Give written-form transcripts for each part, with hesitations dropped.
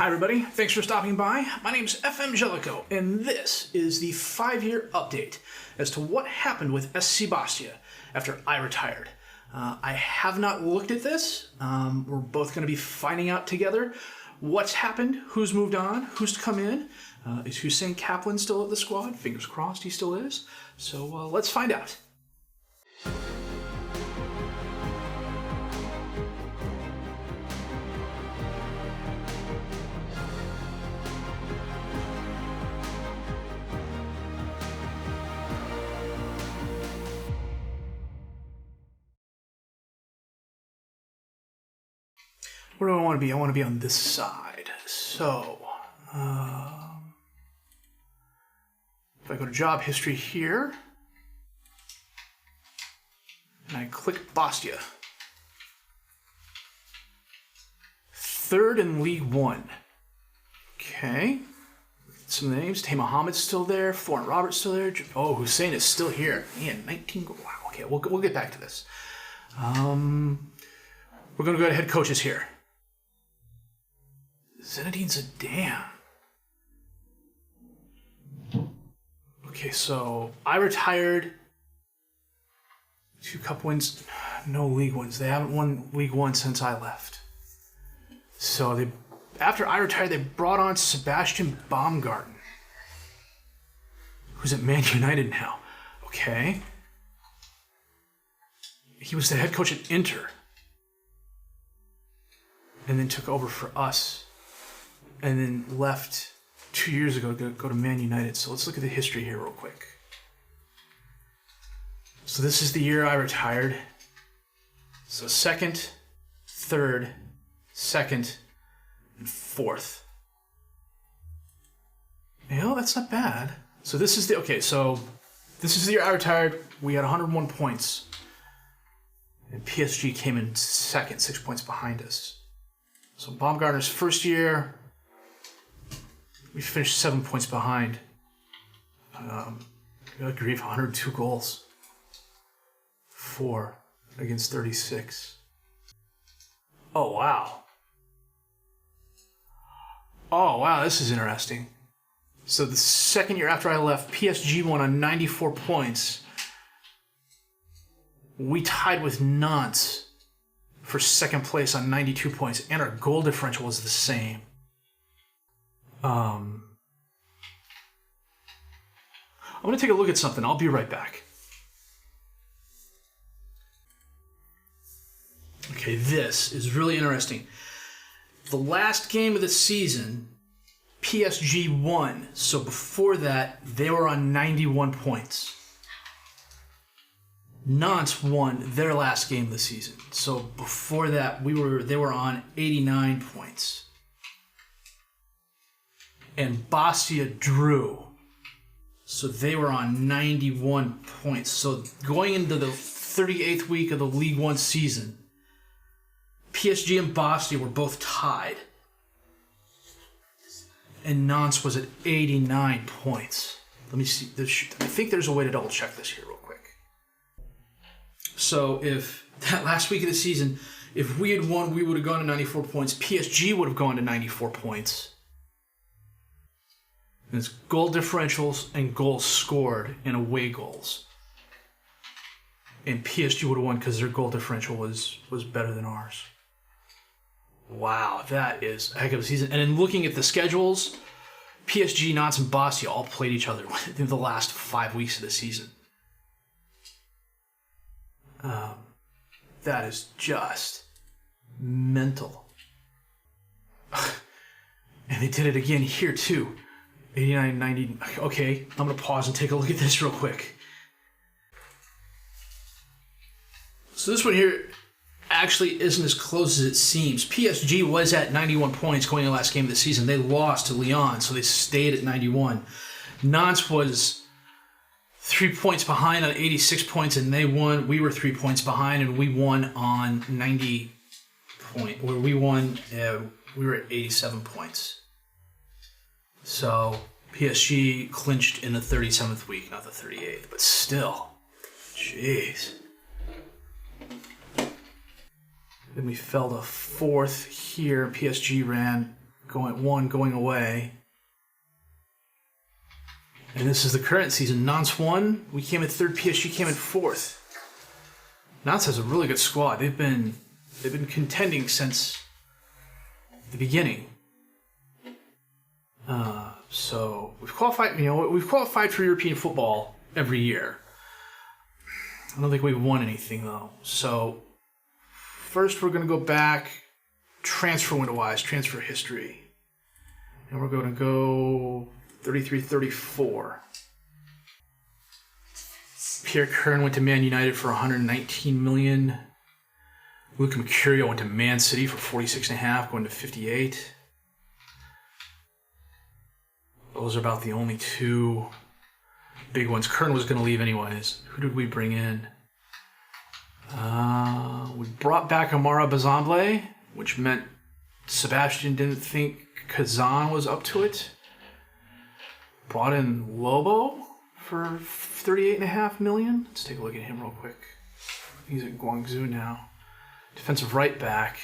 Hi everybody, thanks for stopping by. My name's FM19, and this is the 5-year update as to what happened with SC Bastia after I retired. I have not looked at this. We're both going to be finding out together what's happened, who's moved on, who's come in. Is Hussein Kaplan still at the squad? Fingers crossed he still is. So let's find out. Where do I want to be? I want to be on this side. So, if I go to job history here, and I click Bastia. 3rd in League One. Okay. Some names. Tay Mohammed's still there. Florent Roberts still there. Oh, Hussein is still here. Man, 19 goals. Wow. Okay, we'll get back to this. We're going to go to head coaches here. Zinedine Zidane. Okay, so I retired. 2 cup wins, no league wins. They haven't won League One since I left. So after I retired, they brought on Sebastian Baumgarten, who's at Man United now. Okay. He was the head coach at Inter, and then took over for us, and then left 2 years ago to go to Man United. So let's look at the history here real quick. So this is the year I retired. So 2nd, 3rd, 2nd, and 4th. You know, that's not bad. So this is the year I retired. We had 101 points. And PSG came in 2nd, 6 points behind us. So Baumgartner's first year, we finished 7 points behind. Good grief, 102 goals. 4 against 36. Oh, wow. Oh, wow, this is interesting. So the second year after I left, PSG won on 94 points. We tied with Nantes for 2nd place on 92 points, and our goal differential was the same. I'm going to take a look at something. I'll be right back. Okay, this is really interesting. The last game of the season, PSG won. So before that, they were on 91 points. Nantes won their last game of the season. So before that, they were on 89 points. And Bastia drew. So they were on 91 points. So going into the 38th week of the Ligue 1 season, PSG and Bastia were both tied. And Nantes was at 89 points. Let me see. I think there's a way to double check this here real quick. So if that last week of the season, if we had won, we would have gone to 94 points. PSG would have gone to 94 points. And it's goal differentials and goals scored and away goals. And PSG would have won because their goal differential was better than ours. Wow, that is a heck of a season. And in looking at the schedules, PSG, Nantes, and Bastia all played each other in the last 5 weeks of the season. That is just mental. And they did it again here too. 89, 90. Okay, I'm going to pause and take a look at this real quick. So this one here actually isn't as close as it seems. PSG was at 91 points going in the last game of the season. They lost to Lyon, so they stayed at 91. Nantes was 3 points behind on 86 points, and they won. We were 3 points behind, and we won on 90 points. Where we won, we were at 87 points. So PSG clinched in the 37th week, not the 38th, but still, jeez. Then we fell to 4th here. PSG going away. And this is the current season. Nantes won. We came in third. PSG came in fourth. Nantes has a really good squad. They've been contending since the beginning. So we've qualified. We've qualified for European football every year. I don't think we've won anything though. So first we're going to go back transfer window-wise, transfer history. And we're going to go 33-34. Pierre Kern went to Man United for $119 million. Luke Mercurio went to Man City for $46.5, going to $58. Those are about the only two big ones. Kern was going to leave anyways. Who did we bring in? We brought back Amara Bazamble, which meant Sebastian didn't think Kazan was up to it. Brought in Lobo for $38.5 million. Let's take a look at him real quick. He's at Guangzhou now. Defensive right back.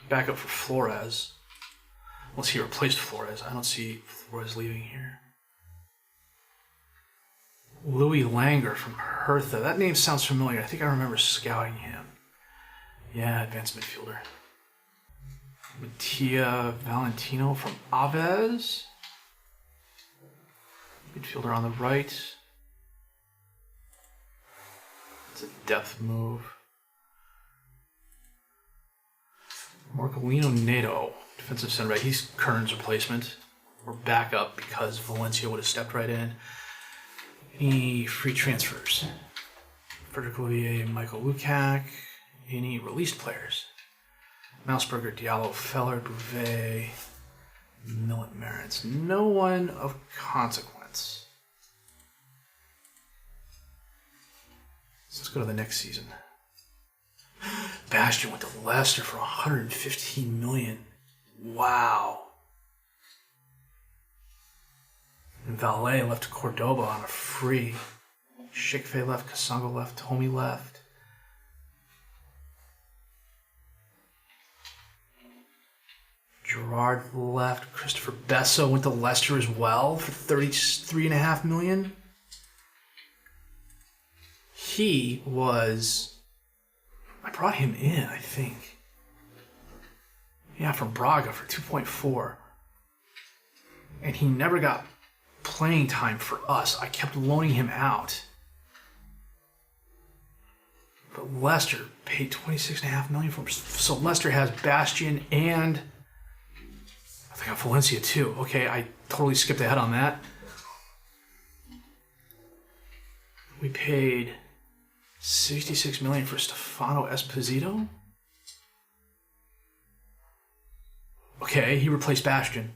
Backup for Flores. Unless he replaced Flores. I don't see Flores leaving here. Louis Langer from Hertha. That name sounds familiar. I think I remember scouting him. Yeah, advanced midfielder. Mattia Valentino from Aves. Midfielder on the right. It's a depth move. Marcolino Neto, defensive center right. He's Kern's replacement. Or backup because Valencia would have stepped right in. Any free transfers? Frederick Olivier, Michael Lukac. Any released players? Mausberger, Diallo, Feller, Bouvet, Millet Merits. No one of consequence. So let's go to the next season. Bastia went to Leicester for $115 million. Wow. And Valet left to Cordoba on a free. Shikfe left, Kasongo left, Tomi left. Gerard left. Christopher Besso went to Leicester as well for $33.5 million. He was... I brought him in, I think. Yeah, from Braga for 2.4. And he never got playing time for us. I kept loaning him out. But Leicester paid $26.5 million for him. So Leicester has Bastion and I think I got Valencia too. Okay, I totally skipped ahead on that. We paid $66 million for Stefano Esposito. Okay, he replaced Bastion.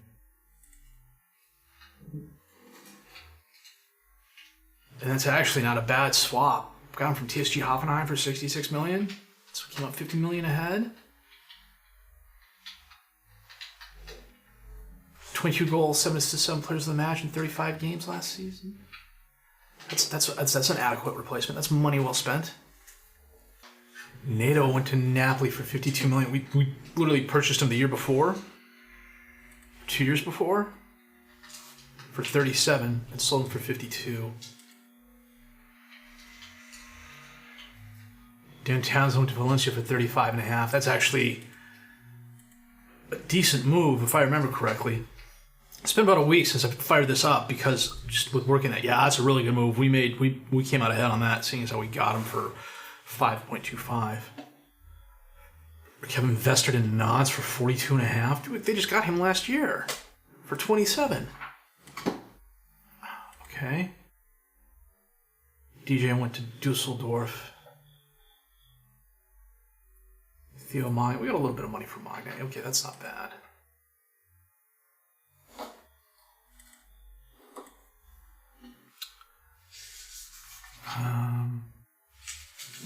And that's actually not a bad swap. Got him from TSG Hoffenheim for $66 million. So we came up $50 million ahead. 22 goals, 7 assists, 7 players of the match in 35 games last season. That's an adequate replacement. That's money well spent. Nato went to Napoli for $52 million. We literally purchased him the year before, 2 years before, for $37 and sold him for $52. Dan Townsend went to Valencia for $35.5. That's actually a decent move, if I remember correctly. It's been about a week since I fired this up because just with working that, yeah, that's a really good move. We came out ahead on that, seeing as how we got him for 5.25. Kevin invested in Nantes for 42.5. Dude, they just got him last year for 27. Okay. DJ went to Dusseldorf. Theo Magna. We got a little bit of money for Magna. Okay, that's not bad.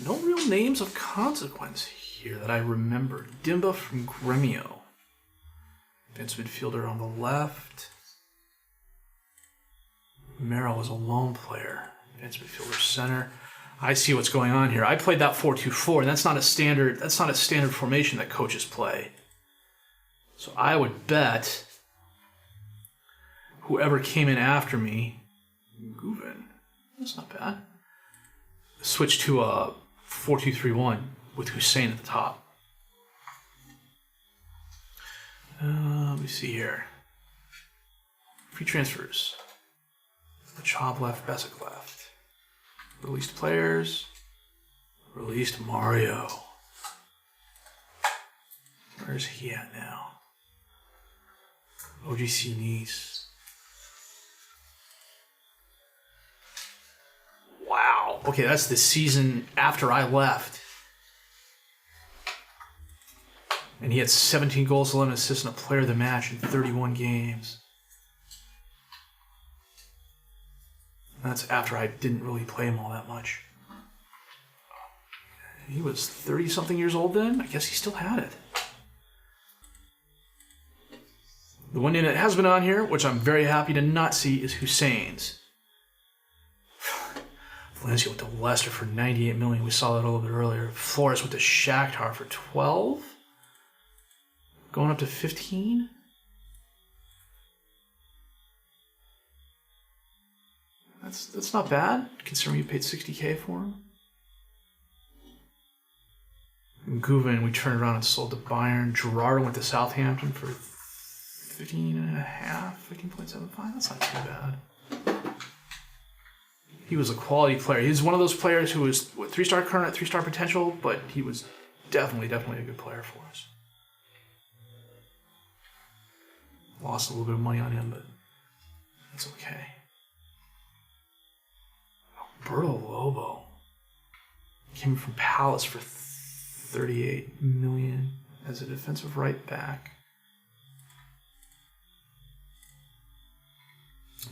No real names of consequence here that I remember. Dimba from Gremio. Advanced midfielder on the left. Merrill was a lone player. Advanced midfielder center. I see what's going on here. I played that 4-2-4, and that's not a standard formation that coaches play. So I would bet whoever came in after me, Guven, that's not bad, switch to a 4-2-3-1 with Hussein at the top. Let me see here. Free transfers. Machab left, Besic left. Released players. Released Mario. Where's he at now? OGC Nice. Wow. Okay, that's the season after I left. And he had 17 goals, 11 assists, and a player of the match in 31 games. That's after I didn't really play him all that much. He was 30-something years old then? I guess he still had it. The one name that has been on here, which I'm very happy to not see, is Hussein's. Valencia went to Leicester for $98 million. We saw that a little bit earlier. Flores went to Shakhtar for 12, going up to 15. That's not bad, considering you paid $60K for him. And Guven, we turned around and sold to Bayern. Gerrard went to Southampton for 15.75. That's not too bad. He was a quality player. He was one of those players who was 3-star current, 3-star potential, but he was definitely a good player for us. Lost a little bit of money on him, but that's okay. Alberto Lobo came from Palace for $38 million as a defensive right back.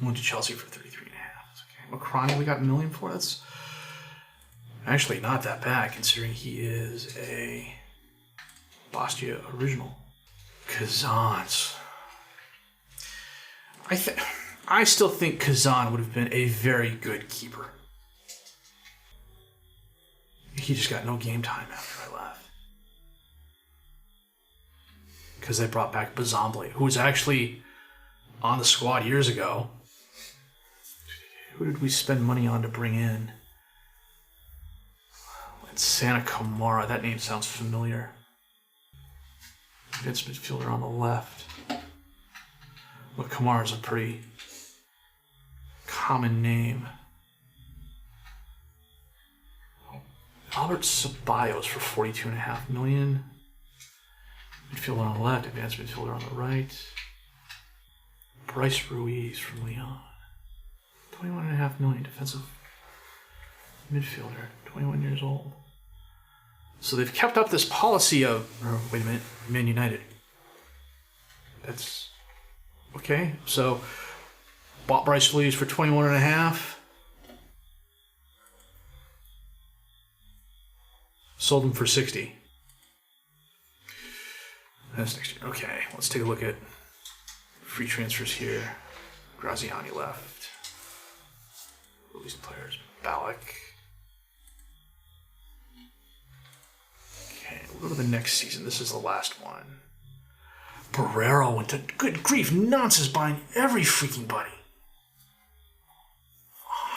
Went to Chelsea for 33.5. That's okay. Macrani we got $1 million for. That's actually not that bad considering he is a Bastia original. Kazans. I still think Kazan would have been a very good keeper. He just got no game time after I left. Because they brought back Bazamble, who was actually on the squad years ago. Who did we spend money on to bring in? It's Santa Kamara. That name sounds familiar. Defensive midfielder on the left. But Kamara's a pretty common name. Albert Ceballos for $42.5 million. Midfielder on the left, advanced midfielder on the right. Bryce Ruiz from Lyon. $21.5 million, defensive midfielder, 21 years old. So they've kept up this policy of, wait a minute, Man United. That's okay. So bought Bryce Ruiz for $21.5. Sold him for $60. That's next year. Okay, let's take a look at free transfers here. Graziani left. Released players. Ballack. Okay, we'll go to the next season. This is the last one. Barrero went to, good grief, nonsense buying every freaking buddy.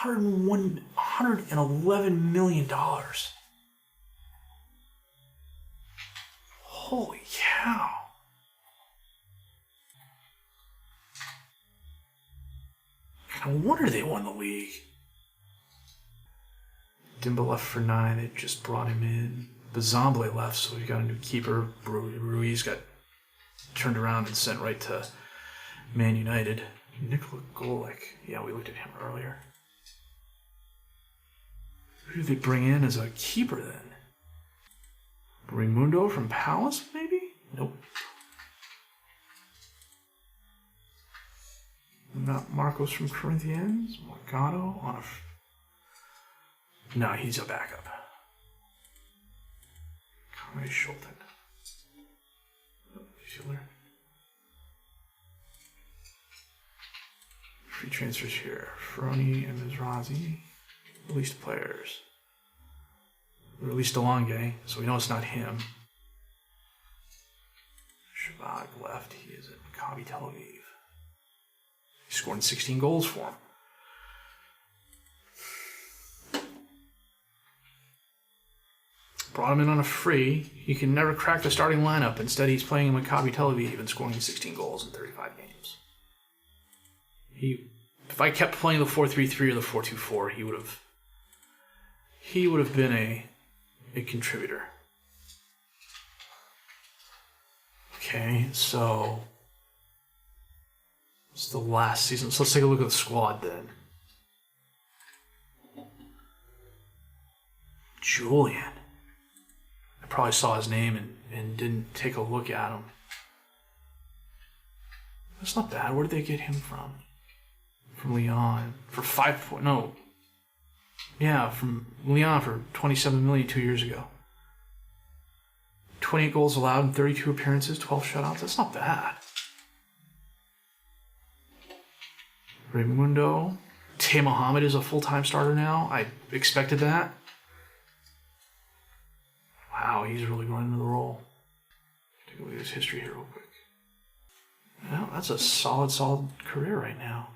$111 million. Holy cow. No wonder they won the league. Dimba left for 9. They just brought him in. Bazamble left, so we got a new keeper. Ruiz got turned around and sent right to Man United. Nikola Golic. Yeah, we looked at him earlier. Who did they bring in as a keeper then? Raimundo from Palace, maybe? Nope. Not Marcos from Corinthians. Morgado on a... No, he's a backup. Conway Schulten. Fielder. Free transfers here. Ferroni and Mizrazi. Released players. We released DeLonge, so we know it's not him. left. He is at Maccabi Tel Aviv. He scored 16 goals for him. Brought him in on a free. He can never crack the starting lineup. Instead, he's playing in Maccabi Tel Aviv and scoring 16 goals in 35 games. If I kept playing the 4-3-3 or the 4-2-4, he would have been a contributor. Okay, so it's the last season. So let's take a look at the squad then. Julian. I probably saw his name and didn't take a look at him. That's not bad. Where did they get him from? From Lyon for from Lyon for $27 million 2 years ago. 28 goals allowed in 32 appearances, 12 shutouts. That's not bad. Raimundo. Tay Mohammed is a full-time starter now. I expected that. Wow, he's really growing into the role. Take a look at his history here real quick. Well, that's a solid career right now.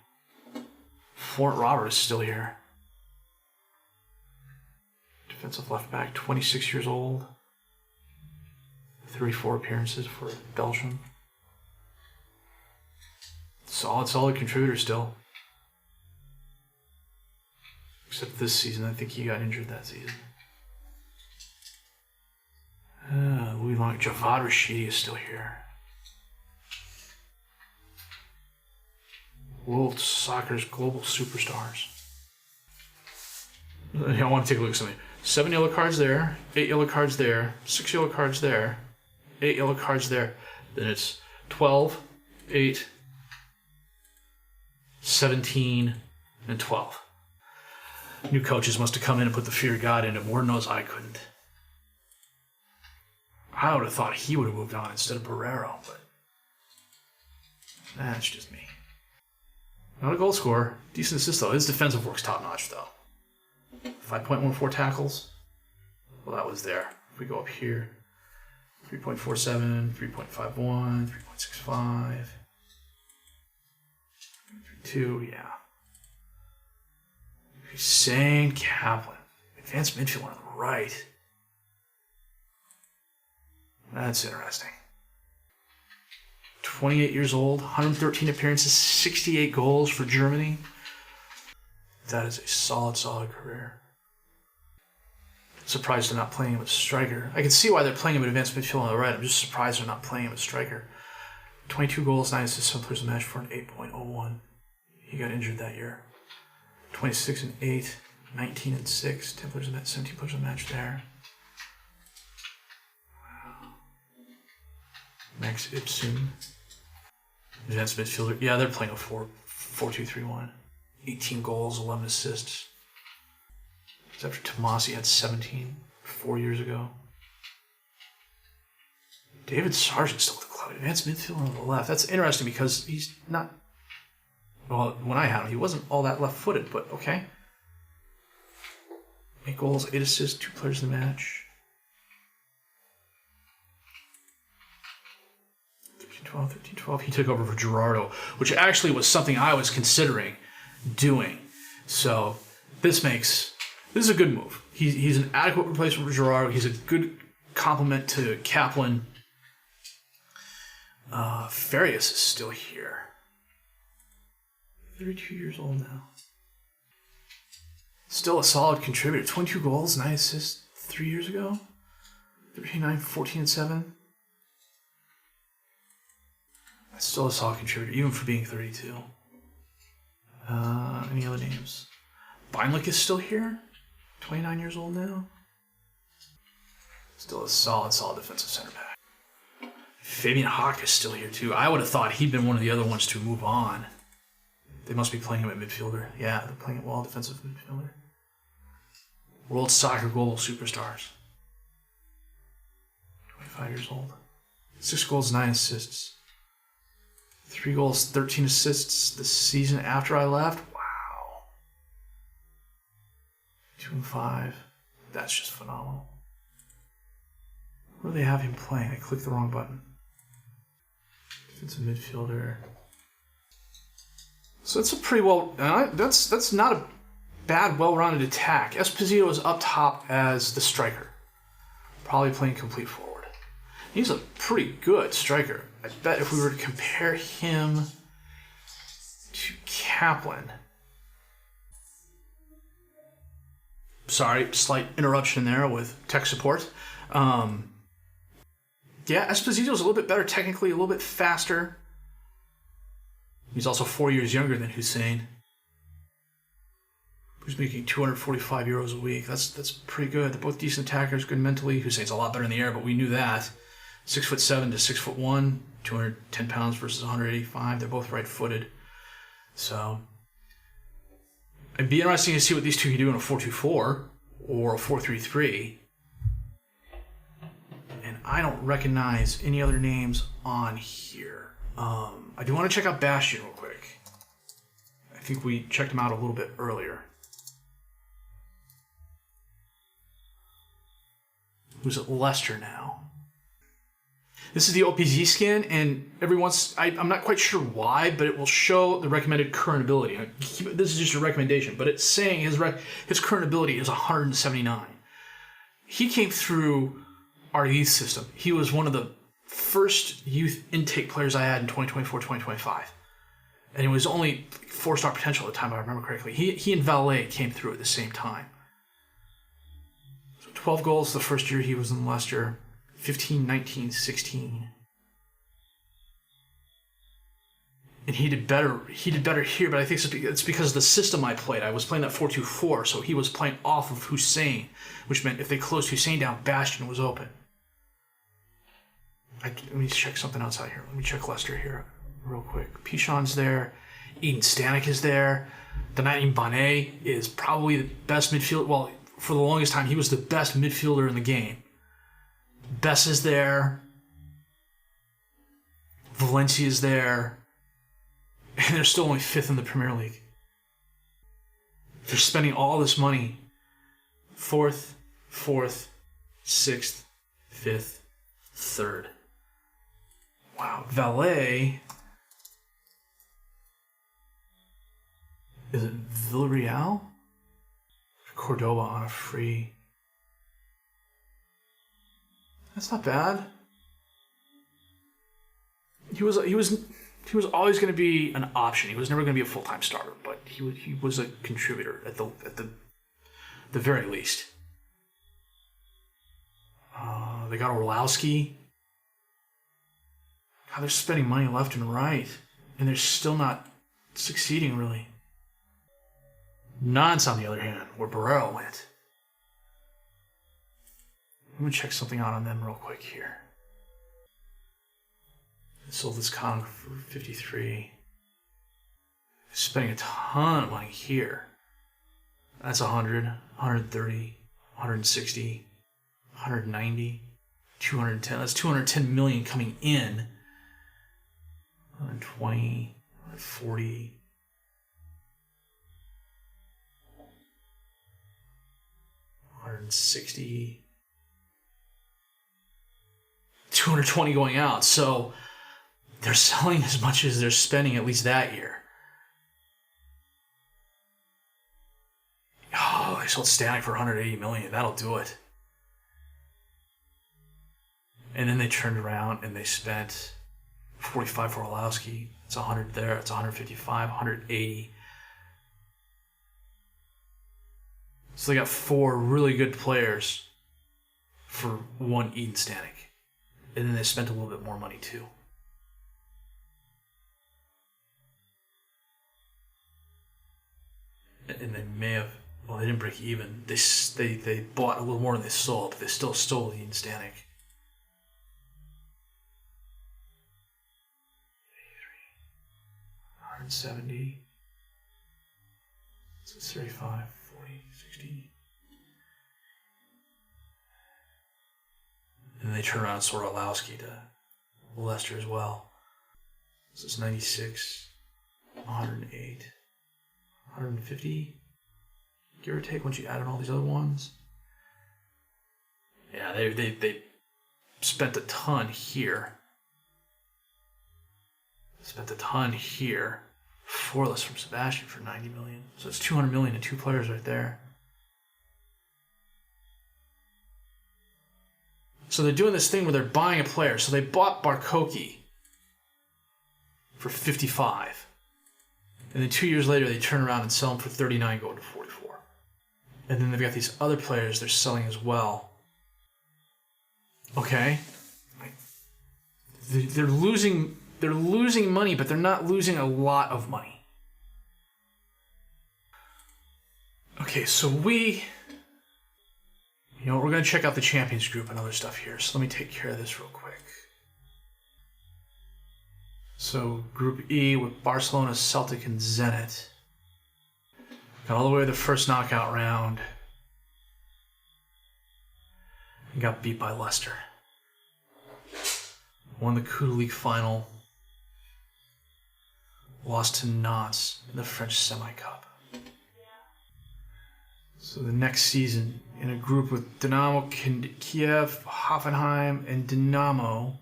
Florent Robert is still here. Defensive left back, 26 years old. 34 appearances for Belgium. Solid contributor still. Except this season, I think he got injured that season. Louis Long, Javad Rashidi is still here. World Soccer's global superstars. I want to take a look at something. 7 yellow cards there, 8 yellow cards there, 6 yellow cards there, 8 yellow cards there. Then it's 12, 8, 17, and 12. New coaches must have come in and put the fear of God in it. Lord knows I couldn't. I would have thought he would have moved on instead of Barrero, but that's just me. Not a goal scorer. Decent assist, though. His defensive work's top-notch, though. 5.14 tackles. Well, that was there. If we go up here, 3.47, 3.51, 3.65, 3.2, yeah. Hussein Kaplan. Advanced midfielder on the right. That's interesting. 28 years old, 113 appearances, 68 goals for Germany. That is a solid career. Surprised they're not playing him as striker. I can see why they're playing him at advanced midfield on the right. I'm just surprised they're not playing him as striker. 22 goals, 9 assists, 7 players a match for an 8.01. He got injured that year. 26 and 8, 19 and 6, 10 players a match, 17 players a match there. Wow. Max Ibsen. Advanced midfielder. Yeah, they're playing a 4-2-3-1. 18 goals, 11 assists. It's after Tomasi had 17 4 years ago. David Sargent's still with the club. Advanced midfielder on the left. That's interesting because he's not... Well, when I had him, he wasn't all that left-footed, but okay. 8 goals, 8 assists, 2 players in the match. 13-12. He took over for Gerardo, which actually was something I was considering doing. So this is a good move. He's an adequate replacement for Gerardo. He's a good complement to Kaplan. Farias is still here. 32 years old now. Still a solid contributor. 22 goals, 9 assists 3 years ago. 39, 14, and 7. That's still a solid contributor, even for being 32. Any other names? Beinlich is still here. 29 years old now. Still a solid defensive center back. Fabian Hack is still here too. I would have thought he'd been one of the other ones to move on. They must be playing him at midfielder. Yeah, they're playing it well, defensive midfielder. World Soccer global superstars. 25 years old. 6 goals, 9 assists. 3 goals, 13 assists the season after I left. Wow. 2 and 5. That's just phenomenal. Where do they have him playing? I clicked the wrong button. Defensive midfielder. So that's a pretty well. That's not a bad, well-rounded attack. Esposito is up top as the striker, probably playing complete forward. He's a pretty good striker. I bet if we were to compare him to Kaplan. Sorry, slight interruption there with tech support. Yeah, Esposito's a little bit better technically, a little bit faster. He's also 4 years younger than Hussein, who's making €245 a week. That's pretty good. They're both decent attackers, good mentally. Hussein's a lot better in the air, but we knew that. 6'7" to 6'1", 210 pounds versus 185. They're both right-footed. So it'd be interesting to see what these two can do in a 4-2-4 or a 4-3-3. And I don't recognize any other names on here. I do want to check out Bastia real quick. I think we checked him out a little bit earlier. Who's at Leicester now? This is the OPZ skin, and every once I'm not quite sure why, but it will show the recommended current ability. This is just a recommendation, but it's saying his current ability is 179. He came through our youth system. He was one of the first youth intake players I had in 2024-2025, and he was only 4-star potential at the time, if I remember correctly. He and Valet came through at the same time. So 12 goals the first year he was in Leicester. 15, 19, 16. And he did better here, but I think it's because of the system I played. I was playing that 4-2-4, so he was playing off of Hussein, which meant if they closed Hussein down, Bastion was open. Let me check something else out here. Let me check Leicester here real quick. Pichon's there. Eden Stanek is there. Donatin Bonnet is probably the best midfielder. Well, for the longest time, he was the best midfielder in the game. Bess is there. Valencia is there. And they're still only 5th in the Premier League. They're spending all this money. 4th, 6th, 5th, 3rd. Wow. Valet. Is it Villarreal? Cordoba on a free. That's not bad. He was always going to be an option. He was never going to be a full-time starter, but he was a contributor at the very least. They got Orlowski. God, they're spending money left and right, and they're still not succeeding really. Nantes, on the other hand, where Barrero went. Let me check something out on them real quick here. They sold this Kong for 53. Spending a ton of money here. That's 100, 130, 160, 190, 210. That's 210 million coming in. 120, 140. 160. 220 going out. So they're selling as much as they're spending, at least that year. Oh, they sold Stanek for 180 million. That'll do it. And then they turned around and they spent 45 for Orlowski. It's 100 there. It's 155, 180. So they got 4 really good players for 1 Eden Stanek. And then they spent a little bit more money too. And they may have, well, they didn't break even. They bought a little more than they sold, but they still stole Eden Stanek. 170. So it's 35, 40, 60. And they turn around and sold Orlowski to Leicester as well. So it's 96, 108, 150, give or take, once you add in all these other ones. Yeah, they spent a ton here. Spent a ton here. 4-less from Sebastian for $90 million. So it's $200 million in 2 players right there. So they're doing this thing where they're buying a player. So they bought Barkoki for 55. And then 2 years later, they turn around and sell him for 39, going to 44. And then they've got these other players they're selling as well. Okay. They're losing money, but they're not losing a lot of money. Okay, so we're going to check out the Champions Group and other stuff here. So let me take care of this real quick. So Group E with Barcelona, Celtic, and Zenit. Got all the way to the first knockout round. And got beat by Leicester. Won the Coup de Ligue final. Lost to Nantes in the French Semi-Cup. So the next season, in a group with Dynamo Kiev, Hoffenheim, and Dynamo,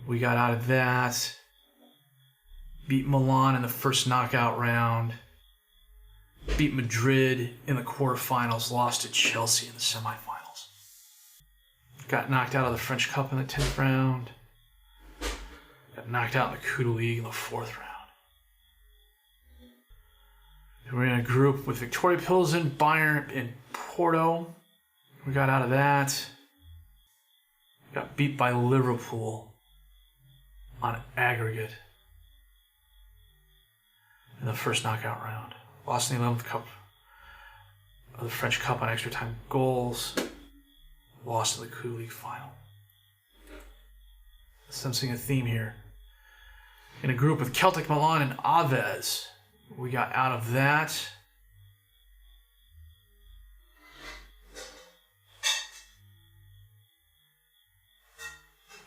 we got out of that. Beat Milan in the first knockout round. Beat Madrid in the quarterfinals. Lost to Chelsea in the semifinals. Got knocked out of the French Cup in the 10th round. Got knocked out in the Coup de Ligue in the 4th round. We're in a group with Victoria Pilsen, Bayern, and Porto. We got out of that. Got beat by Liverpool on aggregate in the first knockout round. Lost in the 11th Cup of the French Cup on extra time goals. Lost in the Coup de Ligue final. Sensing a theme here. In a group with Celtic Milan and Aves, we got out of that.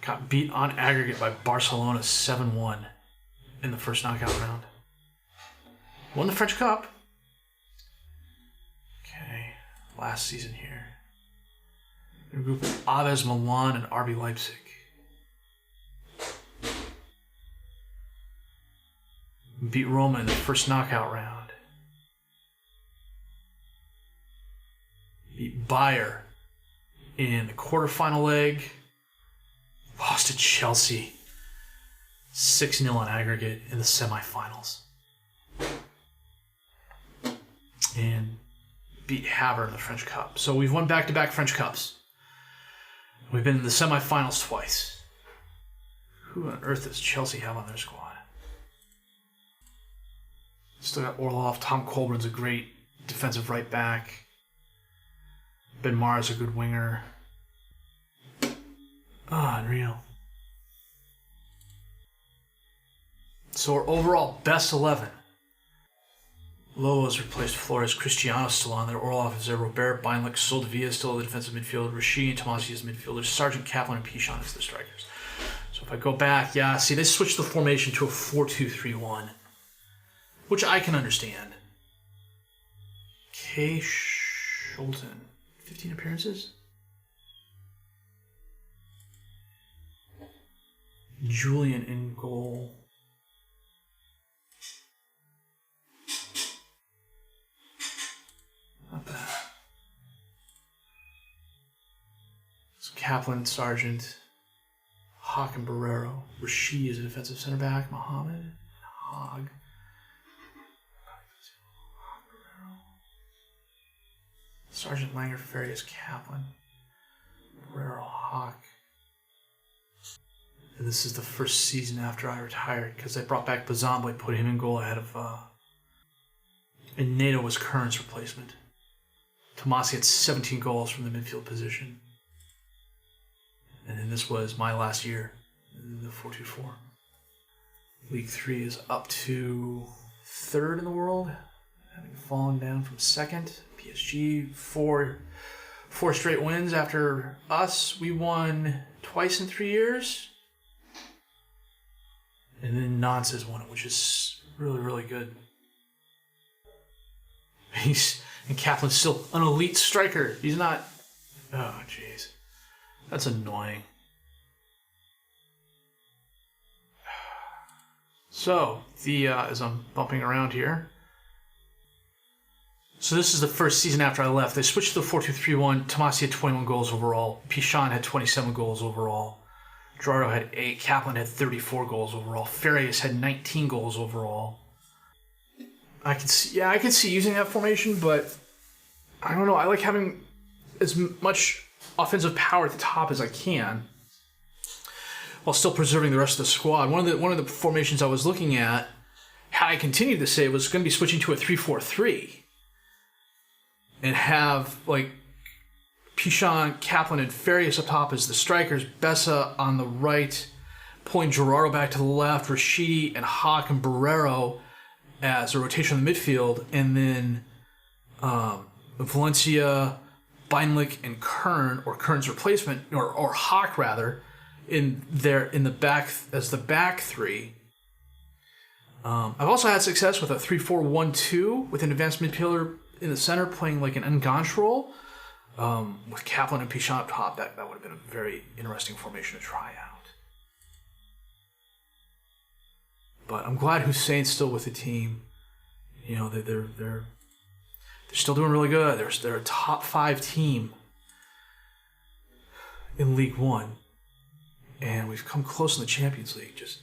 Got beat on aggregate by Barcelona 7-1 in the first knockout round. Won the French Cup. Okay, last season here. In a group with Aves, Milan, and RB Leipzig. Beat Roma in the first knockout round. Beat Bayer in the quarterfinal leg. Lost to Chelsea 6-0 on aggregate in the semifinals. And beat Havre in the French Cup. So we've won back-to-back French Cups. We've been in the semifinals twice. Who on earth does Chelsea have on their squad? Still got Orlov. Tom Colburn's a great defensive right back. Ben Mara's a good winger. Unreal. So our overall best 11. Lolo's replaced Flores. Cristiano's still on there. Orlov is there. Robert, Beinlich, Soldevilla is still the defensive midfield. Rashid and Tomasi is midfielders. Sergeant, Kaplan, and Pichon is the strikers. So if I go back, see, they switched the formation to a 4-2-3-1. Which I can understand. Kay Scholten, 15 appearances? Julian in goal. Not bad. So Kaplan, Sargent, Hawk, and Barrero. Rashid is a defensive center back. Mohammed, and Hogg. Sergeant Langer, Farias, Kaplan, Barrero, Hawk. And this is the first season after I retired because I brought back Bazamble, put him in goal ahead of. And Nato was Kern's replacement. Tomasi had 17 goals from the midfield position. And then this was my last year in the 4-2-4. League 3 is up to 3rd in the world, having fallen down from 2nd. PSG, four straight wins after us. We won twice in 3 years. And then Nantes has won it, which is really, really good. And Kaplan's still an elite striker. He's not... Oh, jeez. That's annoying. So, as I'm bumping around here. So this is the first season after I left. They switched to the 4-2-3-1. Tomasi had 21 goals overall. Pichon had 27 goals overall. Gerardo had 8. Kaplan had 34 goals overall. Farias had 19 goals overall. I could see using that formation, but I don't know. I like having as much offensive power at the top as I can, while still preserving the rest of the squad. One of the formations I was looking at, had I continued to say, was going to be switching to a 3-4-3, and have like Pichon, Kaplan, and Farias up top as the strikers, Bessa on the right, pulling Gerardo back to the left, Rashidi and Hawk and Barrero as a rotation in the midfield, and then Valencia, Beinlich, and Kern, or Kern's replacement, or Hawk rather, in the back as the back three. I've also had success with a 3-4-1-2 with an advanced midfielder in the center playing like an Enganche role, with Kaplan and Pichon up top. That would have been a very interesting formation to try out. But I'm glad Hussein's still with the team. You know, they're still doing really good. They're a top 5 team in League One, and we've come close in the Champions League. Just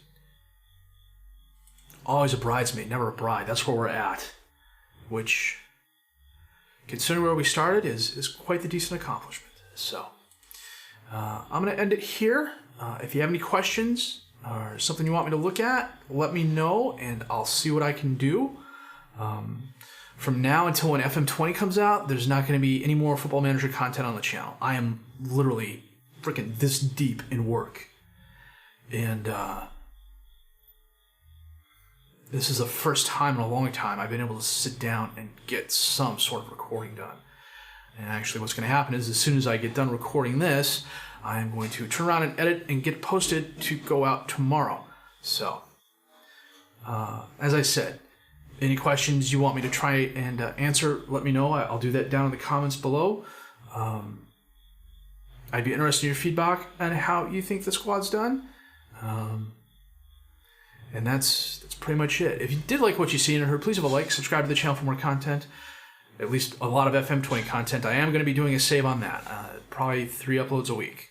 always a bridesmaid, never a bride. That's where we're at, which, considering where we started, is quite the decent accomplishment. So I'm going to end it here. If you have any questions or something you want me to look at, let me know, and I'll see what I can do. From now until when FM20 comes out, there's not going to be any more Football Manager content on the channel. I am literally freaking this deep in work. And this is the first time in a long time I've been able to sit down and get some sort of recording done. And actually what's going to happen is, as soon as I get done recording this, I am going to turn around and edit and get it posted to go out tomorrow. So, as I said, any questions you want me to try and answer, let me know. I'll do that down in the comments below. I'd be interested in your feedback on how you think the squad's done. And that's pretty much it. If you did like what you see and heard, please have a like, subscribe to the channel for more content. At least a lot of FM20 content. I am going to be doing a save on that. Probably 3 uploads a week.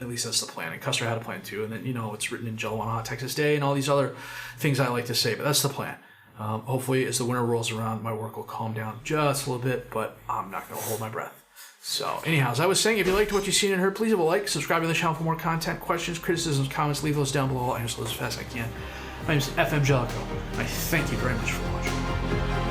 At least that's the plan. And Custer had a plan too. And then, it's written in Jelawanaha, Texas Day, and all these other things I like to say. But that's the plan. Hopefully, as the winter rolls around, my work will calm down just a little bit. But I'm not going to hold my breath. So, anyhow, as I was saying, if you liked what you've seen and heard, please have a like, subscribe to the channel for more content. Questions, criticisms, comments, leave those down below. I'll answer those as fast as I can. My name is FM Jellicoe. I thank you very much for watching.